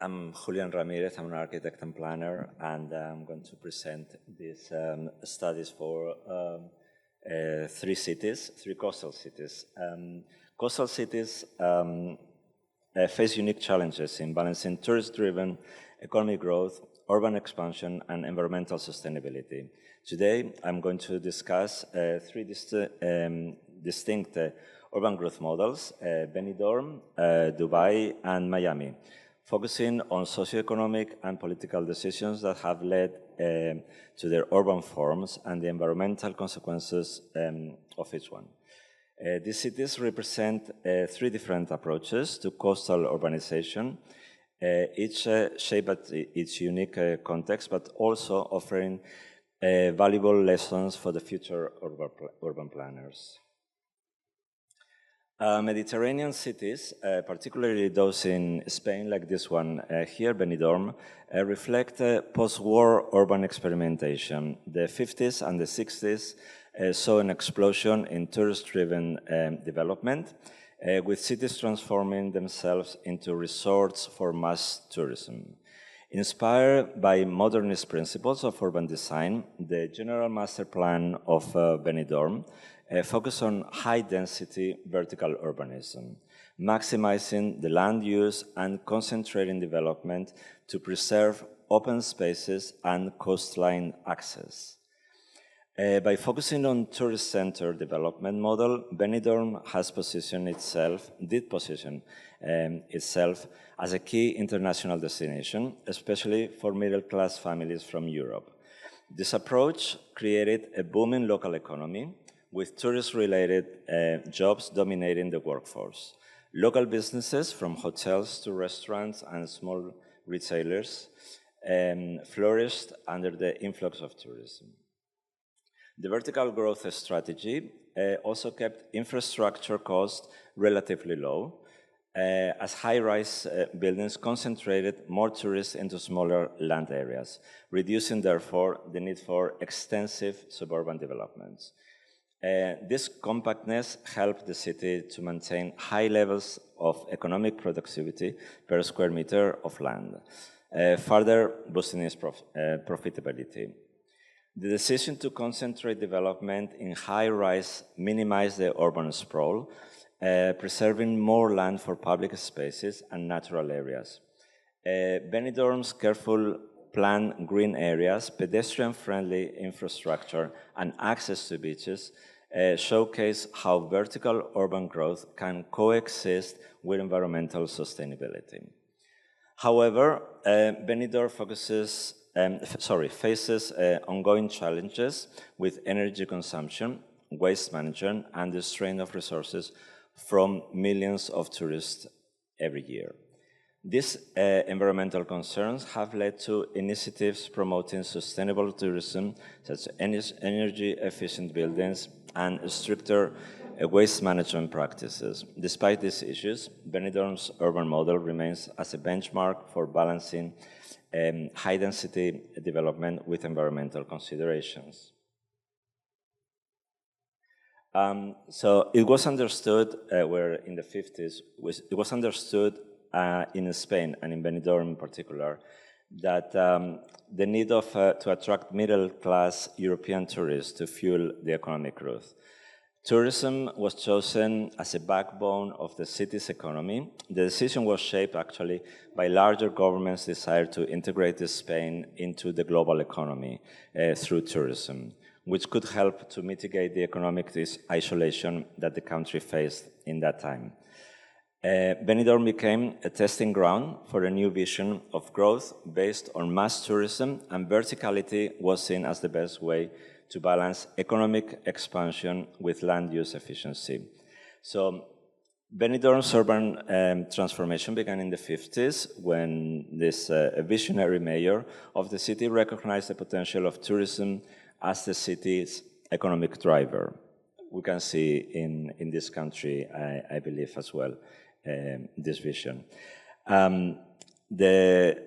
I'm Julian Ramirez. I'm an architect and planner, and I'm going to present these studies for three coastal cities. Coastal cities face unique challenges in balancing tourist-driven economic growth, urban expansion, and environmental sustainability. Today, I'm going to discuss three distinct urban growth models, Benidorm, Dubai, and Miami, focusing on socioeconomic and political decisions that have led to their urban forms and the environmental consequences of each one. These cities represent three different approaches to coastal urbanization, each shaped at its unique context, but also offering valuable lessons for the future urban planners. Mediterranean cities, particularly those in Spain, like this one here, Benidorm, reflect post-war urban experimentation. The 50s and the 60s saw an explosion in tourist-driven development, with cities transforming themselves into resorts for mass tourism. Inspired by modernist principles of urban design, the General Master Plan of Benidorm focus on high-density vertical urbanism, maximizing the land use and concentrating development to preserve open spaces and coastline access. By focusing on tourist-centered development model, Benidorm has positioned itself as a key international destination, especially for middle-class families from Europe. This approach created a booming local economy, with tourist-related jobs dominating the workforce. Local businesses, from hotels to restaurants and small retailers, flourished under the influx of tourism. The vertical growth strategy also kept infrastructure costs relatively low, as high-rise buildings concentrated more tourists into smaller land areas, reducing, therefore, the need for extensive suburban developments. This compactness helped the city to maintain high levels of economic productivity per square meter of land, further boosting its profitability. The decision to concentrate development in high-rise minimized the urban sprawl, preserving more land for public spaces and natural areas. Benidorm's careful planned green areas, pedestrian-friendly infrastructure, and access to beaches showcase how vertical urban growth can coexist with environmental sustainability. However, Benidorm faces ongoing challenges with energy consumption, waste management, and the strain of resources from millions of tourists every year. These environmental concerns have led to initiatives promoting sustainable tourism, such as energy-efficient buildings and stricter waste management practices. Despite these issues, Benidorm's urban model remains as a benchmark for balancing high-density development with environmental considerations. So it was understood, where in the 50s, it was understood in Spain and in Benidorm in particular, that the need to attract middle-class European tourists to fuel the economic growth. Tourism was chosen as a backbone of the city's economy. The decision was shaped actually by larger governments' desire to integrate Spain into the global economy through tourism, which could help to mitigate the economic isolation that the country faced in that time. Benidorm became a testing ground for a new vision of growth based on mass tourism, and verticality was seen as the best way to balance economic expansion with land use efficiency. So Benidorm's urban transformation began in the 50s when this visionary mayor of the city recognized the potential of tourism as the city's economic driver. We can see in this country, I believe, as well, this vision. The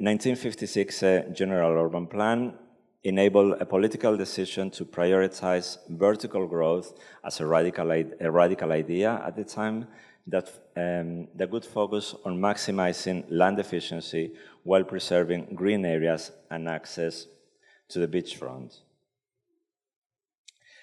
1956 General Urban Plan enabled a political decision to prioritize vertical growth as a radical idea at the time that would focus on maximizing land efficiency while preserving green areas and access to the beachfront.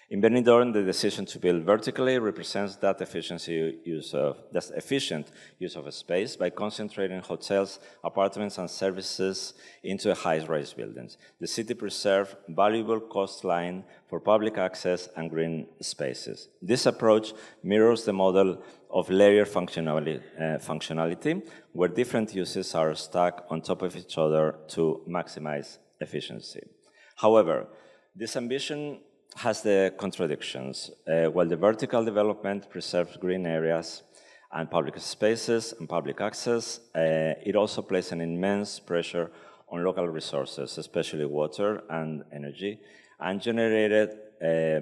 In Benidorm, the decision to build vertically represents that efficient use of a space by concentrating hotels, apartments, and services into high-rise buildings. The city preserved valuable coastline for public access and green spaces. This approach mirrors the model of layered functionality, where different uses are stacked on top of each other to maximize efficiency. However, this ambition has the contradictions. While the vertical development preserves green areas and public spaces and public access, it also places an immense pressure on local resources, especially water and energy, and generated a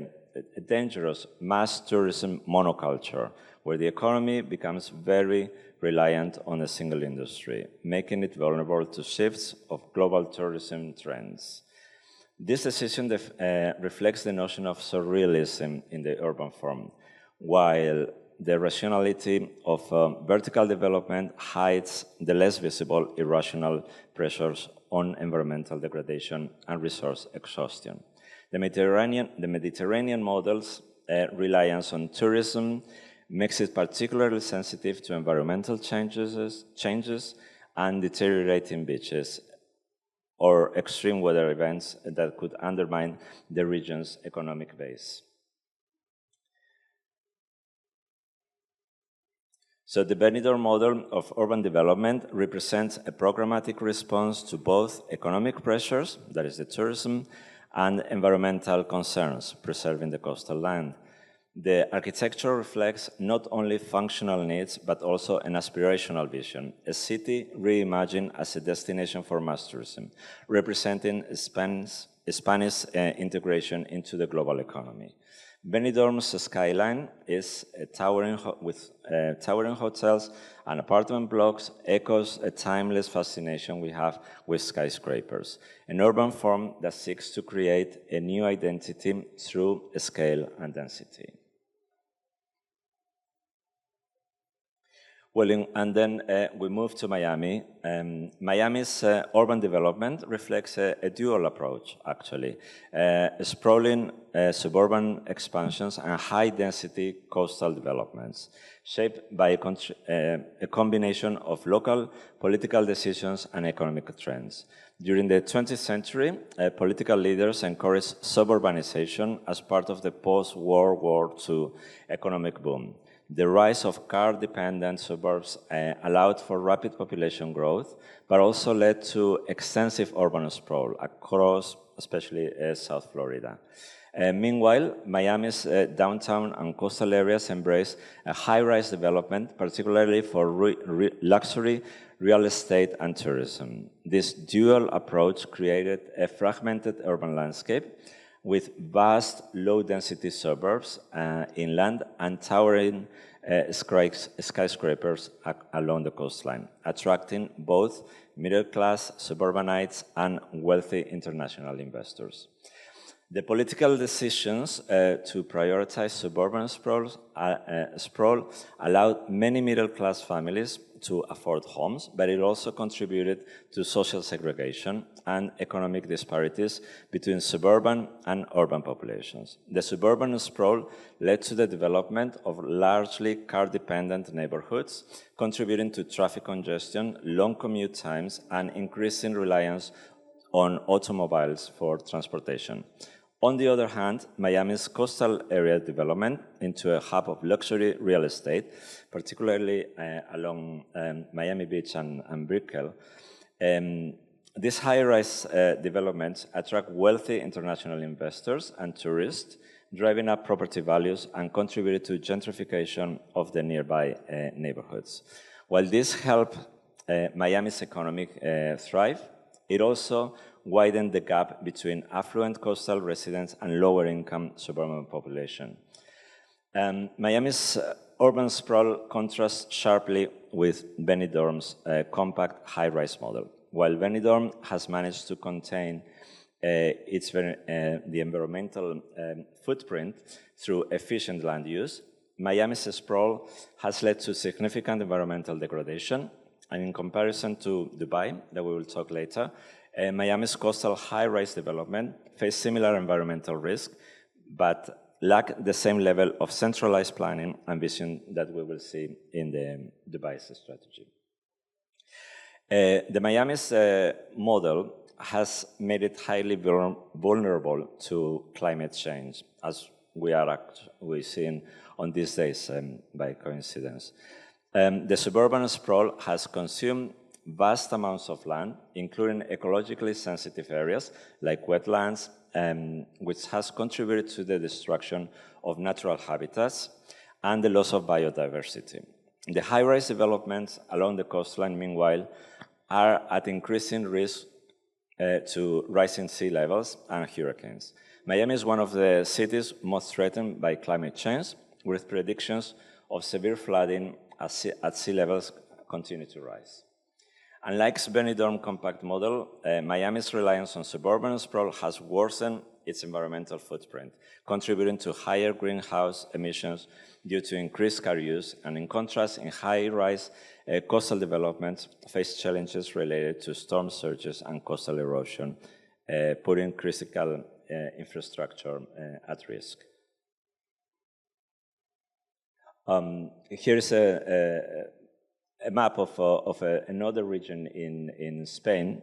dangerous mass tourism monoculture, where the economy becomes very reliant on a single industry, making it vulnerable to shifts of global tourism trends. This decision reflects the notion of surrealism in the urban form, while the rationality of vertical development hides the less visible irrational pressures on environmental degradation and resource exhaustion. The Mediterranean model's reliance on tourism makes it particularly sensitive to environmental changes and deteriorating beaches, or extreme weather events that could undermine the region's economic base. So the Benidorm model of urban development represents a programmatic response to both economic pressures, that is the tourism, and environmental concerns, preserving the coastal land. The architecture reflects not only functional needs, but also an aspirational vision, a city reimagined as a destination for mass tourism, representing Spanish integration into the global economy. Benidorm's skyline is with towering hotels and apartment blocks echoes a timeless fascination we have with skyscrapers, an urban form that seeks to create a new identity through scale and density. Well, and then we move to Miami. Miami's urban development reflects a dual approach, actually. Sprawling suburban expansions and high-density coastal developments, shaped by a combination of local political decisions and economic trends. During the 20th century, political leaders encouraged suburbanization as part of the post-World War II economic boom. The rise of car-dependent suburbs allowed for rapid population growth, but also led to extensive urban sprawl across, especially South Florida. Meanwhile, Miami's downtown and coastal areas embrace a high-rise development, particularly for luxury, real estate, and tourism. This dual approach created a fragmented urban landscape with vast, low-density suburbs inland and towering skyscrapers along the coastline, attracting both middle-class suburbanites and wealthy international investors. The political decisions to prioritize suburban sprawl allowed many middle-class families to afford homes, but it also contributed to social segregation and economic disparities between suburban and urban populations. The suburban sprawl led to the development of largely car-dependent neighborhoods, contributing to traffic congestion, long commute times, and increasing reliance on automobiles for transportation. On the other hand, Miami's coastal area development into a hub of luxury real estate, particularly along Miami Beach and Brickell, these high-rise developments attract wealthy international investors and tourists, driving up property values and contributed to gentrification of the nearby neighborhoods. While this helped Miami's economic thrive, it also widened the gap between affluent coastal residents and lower-income suburban population. Miami's urban sprawl contrasts sharply with Benidorm's compact high-rise model. While Benidorm has managed to contain the environmental footprint through efficient land use, Miami's sprawl has led to significant environmental degradation, And in comparison to Dubai, that we will talk later, Miami's coastal high-rise development face similar environmental risk, but lack the same level of centralized planning and vision that we will see in the Dubai's strategy. The Miami's model has made it highly vulnerable to climate change, as we're seeing on these days by coincidence. The suburban sprawl has consumed vast amounts of land, including ecologically sensitive areas like wetlands, which has contributed to the destruction of natural habitats and the loss of biodiversity. The high-rise developments along the coastline, meanwhile, are at increasing risk to rising sea levels and hurricanes. Miami is one of the cities most threatened by climate change, with predictions of severe flooding at sea levels continue to rise. Unlike Benidorm compact model, Miami's reliance on suburban sprawl has worsened its environmental footprint, contributing to higher greenhouse emissions due to increased car use, and in contrast, in high-rise coastal developments face challenges related to storm surges and coastal erosion, putting critical infrastructure at risk. Here's a map of another region in Spain,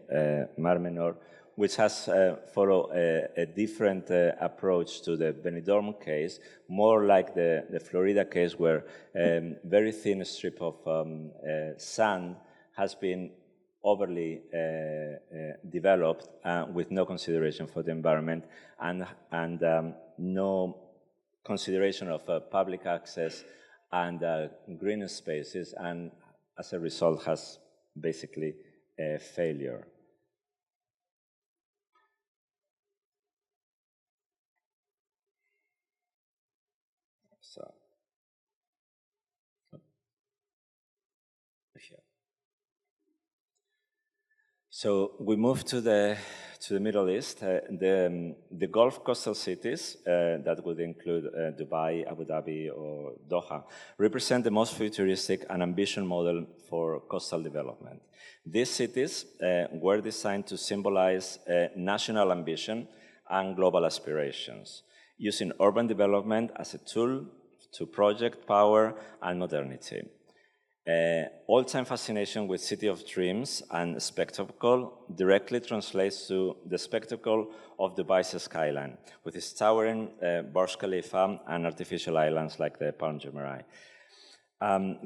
Mar Menor, which has followed a different approach to the Benidorm case, more like the Florida case, where a very thin strip of sand has been overly developed with no consideration for the environment and no consideration of public access and green spaces, and as a result has basically a failure. So, here. So we move to the Middle East. The Gulf coastal cities, that would include Dubai, Abu Dhabi, or Doha, represent the most futuristic and ambitious model for coastal development. These cities were designed to symbolize national ambition and global aspirations, using urban development as a tool to project power and modernity. All-time fascination with City of Dreams and spectacle directly translates to the spectacle of Dubai's skyline, with its towering Burj Khalifa and artificial islands like the Palm Jumeirah.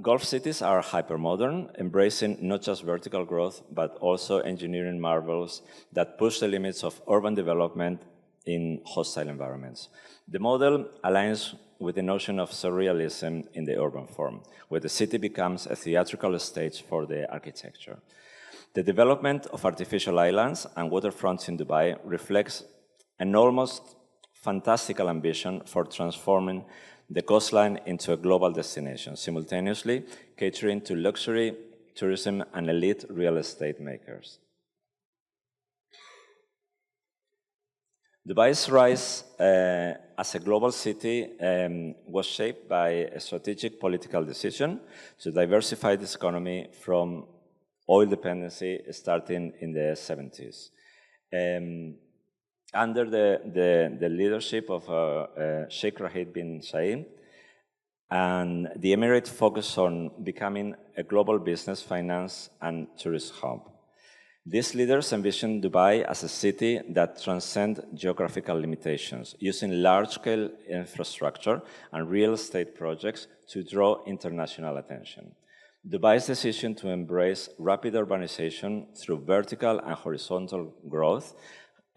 Gulf cities are hypermodern, embracing not just vertical growth, but also engineering marvels that push the limits of urban development in hostile environments. The model aligns with the notion of surrealism in the urban form, where the city becomes a theatrical stage for the architecture. The development of artificial islands and waterfronts in Dubai reflects an almost fantastical ambition for transforming the coastline into a global destination, simultaneously catering to luxury, tourism, and elite real estate makers. Dubai's rise as a global city was shaped by a strategic political decision to diversify this economy from oil dependency starting in the 70s. Under the leadership of Sheikh Rashid bin Zayed, and the Emirate focused on becoming a global business, finance, and tourist hub. These leaders envisioned Dubai as a city that transcends geographical limitations, using large-scale infrastructure and real estate projects to draw international attention. Dubai's decision to embrace rapid urbanization through vertical and horizontal growth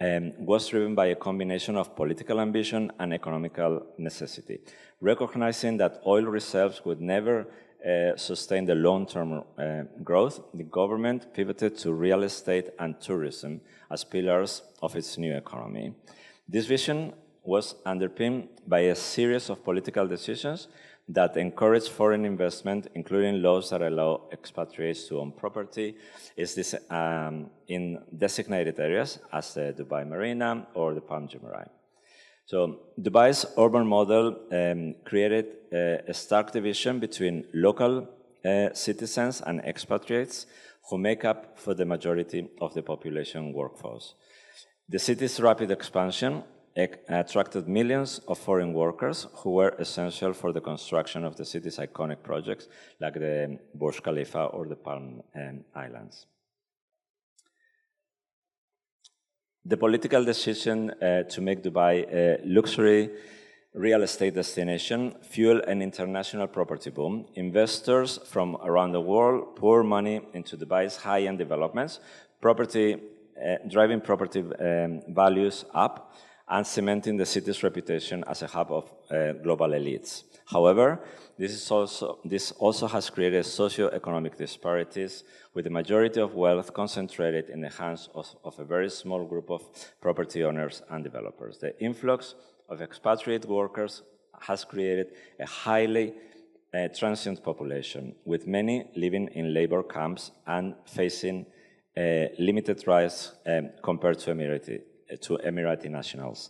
was driven by a combination of political ambition and economical necessity, recognizing that oil reserves would never sustain the long-term growth. The government pivoted to real estate and tourism as pillars of its new economy. This vision was underpinned by a series of political decisions that encourage foreign investment, including laws that allow expatriates to own property in designated areas, as the Dubai Marina or the Palm Jumeirah. So Dubai's urban model created a stark division between local citizens and expatriates who make up for the majority of the population workforce. The city's rapid expansion attracted millions of foreign workers who were essential for the construction of the city's iconic projects like the Burj Khalifa or the Palm Islands. The political decision to make Dubai a luxury real estate destination fueled an international property boom. Investors from around the world poured money into Dubai's high-end developments, driving property values up and cementing the city's reputation as a hub of global elites. However, this also has created socio-economic disparities, with the majority of wealth concentrated in the hands of a very small group of property owners and developers. The influx of expatriate workers has created a highly transient population, with many living in labor camps and facing limited rights compared to Emirati nationals.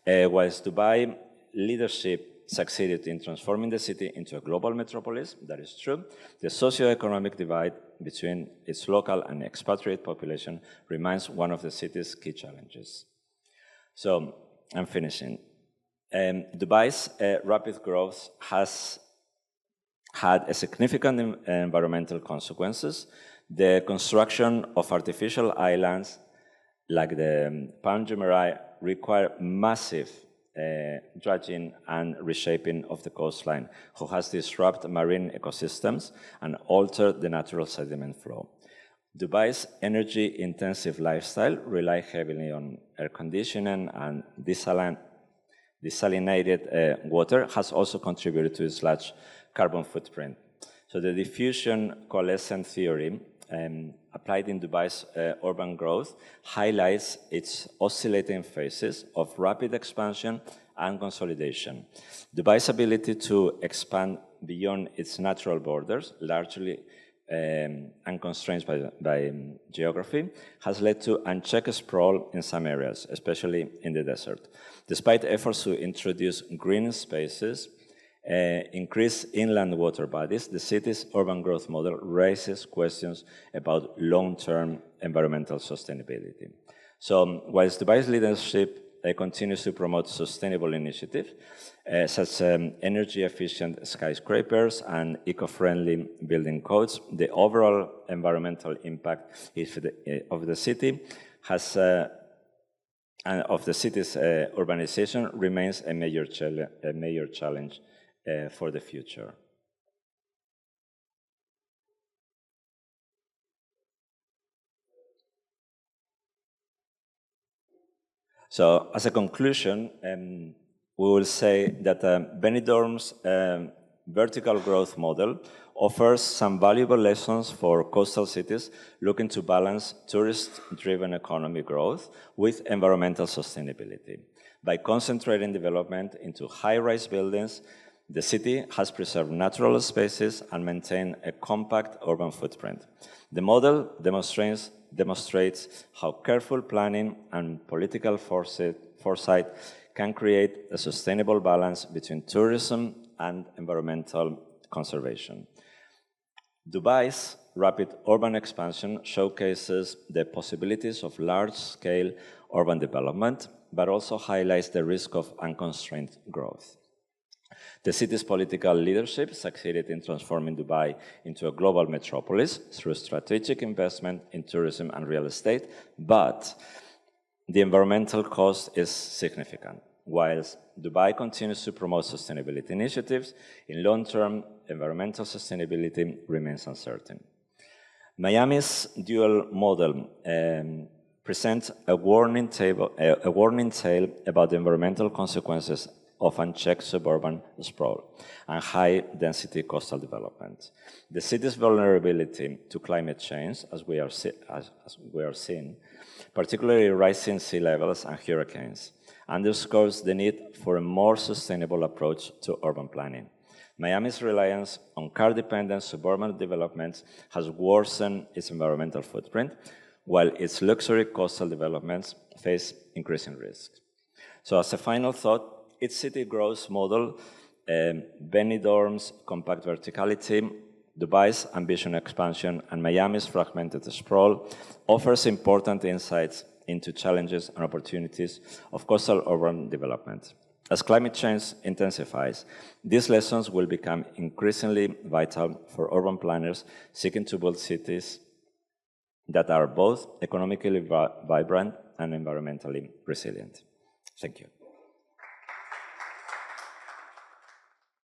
Whilst Dubai leadership succeeded in transforming the city into a global metropolis, that is true, the socio-economic divide between its local and expatriate population remains one of the city's key challenges. So, I'm finishing. Dubai's rapid growth has had a significant environmental consequences. The construction of artificial islands like the Palm Jumeirah require massive dredging and reshaping of the coastline, which has disrupted marine ecosystems and altered the natural sediment flow. Dubai's energy-intensive lifestyle relies heavily on air conditioning, and desalinated water has also contributed to its large carbon footprint. So the diffusion coalescent theory applied in Dubai's urban growth highlights its oscillating phases of rapid expansion and consolidation. Dubai's ability to expand beyond its natural borders, largely unconstrained by geography, has led to unchecked sprawl in some areas, especially in the desert. Despite efforts to introduce green spaces, increase inland water bodies, the city's urban growth model raises questions about long-term environmental sustainability. So, whilst Dubai's leadership continues to promote sustainable initiatives, such as energy-efficient skyscrapers and eco-friendly building codes, the overall environmental impact of the city and of the city's urbanization remains a major challenge for the future. So, as a conclusion, we will say that Benidorm's vertical growth model offers some valuable lessons for coastal cities looking to balance tourist-driven economic growth with environmental sustainability. By concentrating development into high-rise buildings, the city has preserved natural spaces and maintained a compact urban footprint. The model demonstrates how careful planning and political foresight can create a sustainable balance between tourism and environmental conservation. Dubai's rapid urban expansion showcases the possibilities of large-scale urban development, but also highlights the risk of unconstrained growth. The city's political leadership succeeded in transforming Dubai into a global metropolis through strategic investment in tourism and real estate, but the environmental cost is significant. Whilst Dubai continues to promote sustainability initiatives, in long-term, environmental sustainability remains uncertain. Miami's dual model presents a warning tale about the environmental consequences of unchecked suburban sprawl and high-density coastal development. The city's vulnerability to climate change, as we are seeing, particularly rising sea levels and hurricanes, underscores the need for a more sustainable approach to urban planning. Miami's reliance on car-dependent suburban developments has worsened its environmental footprint, while its luxury coastal developments face increasing risks. So as a final thought, its city growth model, Benidorm's compact verticality, Dubai's ambitious expansion and Miami's fragmented sprawl offers important insights into challenges and opportunities of coastal urban development. As climate change intensifies, these lessons will become increasingly vital for urban planners seeking to build cities that are both economically vibrant and environmentally resilient. Thank you.